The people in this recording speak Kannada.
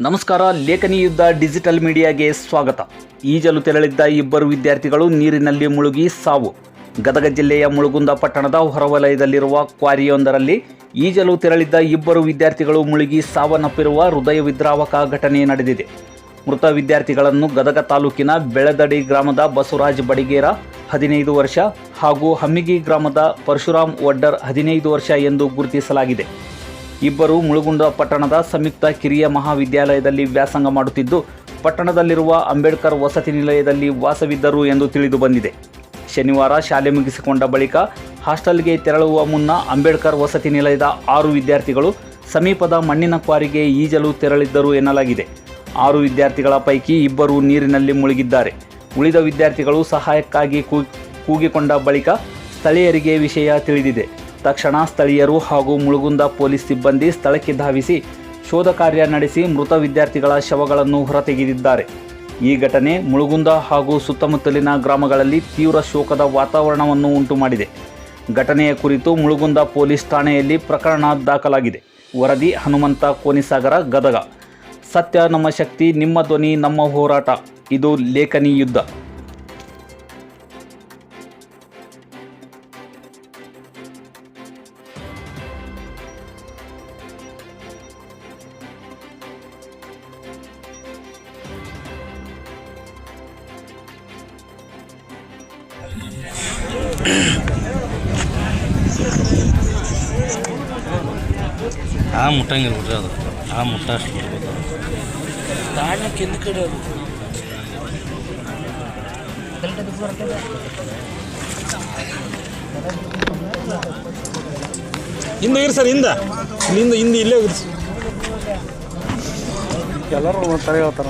ನಮಸ್ಕಾರ. ಲೇಖನಿ ಯುದ್ಧ ಡಿಜಿಟಲ್ ಮೀಡಿಯಾಗೆ ಸ್ವಾಗತ. ಈಜಲು ತೆರಳಿದ್ದ ಇಬ್ಬರು ವಿದ್ಯಾರ್ಥಿಗಳು ನೀರಿನಲ್ಲಿ ಮುಳುಗಿ ಸಾವು. ಗದಗ ಜಿಲ್ಲೆಯ ಮುಳುಗುಂದ ಪಟ್ಟಣದ ಹೊರವಲಯದಲ್ಲಿರುವ ಕ್ವಾರಿಯೊಂದರಲ್ಲಿ ಈಜಲು ತೆರಳಿದ್ದ ಇಬ್ಬರು ವಿದ್ಯಾರ್ಥಿಗಳು ಮುಳುಗಿ ಸಾವನ್ನಪ್ಪಿರುವ ಹೃದಯ ವಿದ್ರಾವಕ ಘಟನೆ ನಡೆದಿದೆ. ಮೃತ ವಿದ್ಯಾರ್ಥಿಗಳನ್ನು ಗದಗ ತಾಲೂಕಿನ ಬೆಳದಡಿ ಗ್ರಾಮದ ಬಸವರಾಜ್ ಬಡಿಗೇರ 15 ವರ್ಷ ಹಾಗೂ ಹಮ್ಮಿಗಿ ಗ್ರಾಮದ ಪರಶುರಾಮ್ ಒಡ್ಡರ್ 15 ವರ್ಷ ಎಂದು ಗುರುತಿಸಲಾಗಿದೆ. ಇಬ್ಬರು ಮುಳುಗುಂದ ಪಟ್ಟಣದ ಸಂಯುಕ್ತ ಕಿರಿಯ ಮಹಾವಿದ್ಯಾಲಯದಲ್ಲಿ ವ್ಯಾಸಂಗ ಮಾಡುತ್ತಿದ್ದು, ಪಟ್ಟಣದಲ್ಲಿರುವ ಅಂಬೇಡ್ಕರ್ ವಸತಿ ನಿಲಯದಲ್ಲಿ ವಾಸವಿದ್ದರು ಎಂದು ತಿಳಿದು ಬಂದಿದೆ. ಶನಿವಾರ ಶಾಲೆ ಮುಗಿಸಿಕೊಂಡ ಬಳಿಕ ಹಾಸ್ಟೆಲ್ಗೆ ತೆರಳುವ ಮುನ್ನ ಅಂಬೇಡ್ಕರ್ ವಸತಿ ನಿಲಯದ 6 ವಿದ್ಯಾರ್ಥಿಗಳು ಸಮೀಪದ ಮಣ್ಣಿನ ಕ್ವಾರಿಗೆ ಈಜಲು ತೆರಳಿದ್ದರು ಎನ್ನಲಾಗಿದೆ. 6 ವಿದ್ಯಾರ್ಥಿಗಳ ಪೈಕಿ ಇಬ್ಬರು ನೀರಿನಲ್ಲಿ ಮುಳುಗಿದ್ದಾರೆ. ಉಳಿದ ವಿದ್ಯಾರ್ಥಿಗಳು ಸಹಾಯಕ್ಕಾಗಿ ಕೂಗಿಕೊಂಡ ಬಳಿಕ ಸ್ಥಳೀಯರಿಗೆ ವಿಷಯ ತಿಳಿದಿದೆ. ತಕ್ಷಣ ಸ್ಥಳೀಯರು ಹಾಗೂ ಮುಳುಗುಂದ ಪೊಲೀಸ್ ಸಿಬ್ಬಂದಿ ಸ್ಥಳಕ್ಕೆ ಧಾವಿಸಿ ಶೋಧ ಕಾರ್ಯ ನಡೆಸಿ ಮೃತ ವಿದ್ಯಾರ್ಥಿಗಳ ಶವಗಳನ್ನು ಹೊರತೆಗೆದಿದ್ದಾರೆ. ಈ ಘಟನೆ ಮುಳುಗುಂದ ಹಾಗೂ ಸುತ್ತಮುತ್ತಲಿನ ಗ್ರಾಮಗಳಲ್ಲಿ ತೀವ್ರ ಶೋಕದ ವಾತಾವರಣವನ್ನು ಉಂಟು ಮಾಡಿದೆ. ಘಟನೆಯ ಕುರಿತು ಮುಳುಗುಂದ ಪೊಲೀಸ್ ಠಾಣೆಯಲ್ಲಿ ಪ್ರಕರಣ ದಾಖಲಾಗಿದೆ. ವರದಿ ಹನುಮಂತ ಕೋನಿಸಾಗರ, ಗದಗ. ಸತ್ಯ ನಮ್ಮ ಶಕ್ತಿ, ನಿಮ್ಮ ಧ್ವನಿ ನಮ್ಮ ಹೋರಾಟ. ಇದು ಲೇಖನಿ ಯುದ್ಧ. ಆ ಮುಟ್ಟಂಗಿಲ್ಲ ಬಿಡ್ರಿ, ಅದು ಆ ಮುಟ್ಟ ಅಷ್ಟು ಬರ್ಬೋದು. ಕಿಂದ ಕಡೆ ಹಿಂದೆ ಇರಿ ಸರ್, ಹಿಂದೆ ಇಲ್ಲೇ ಹೋಗ್ರಿ. ಎಲ್ಲರೂ ತಲೆ ಹೇಳ್ತಾರ.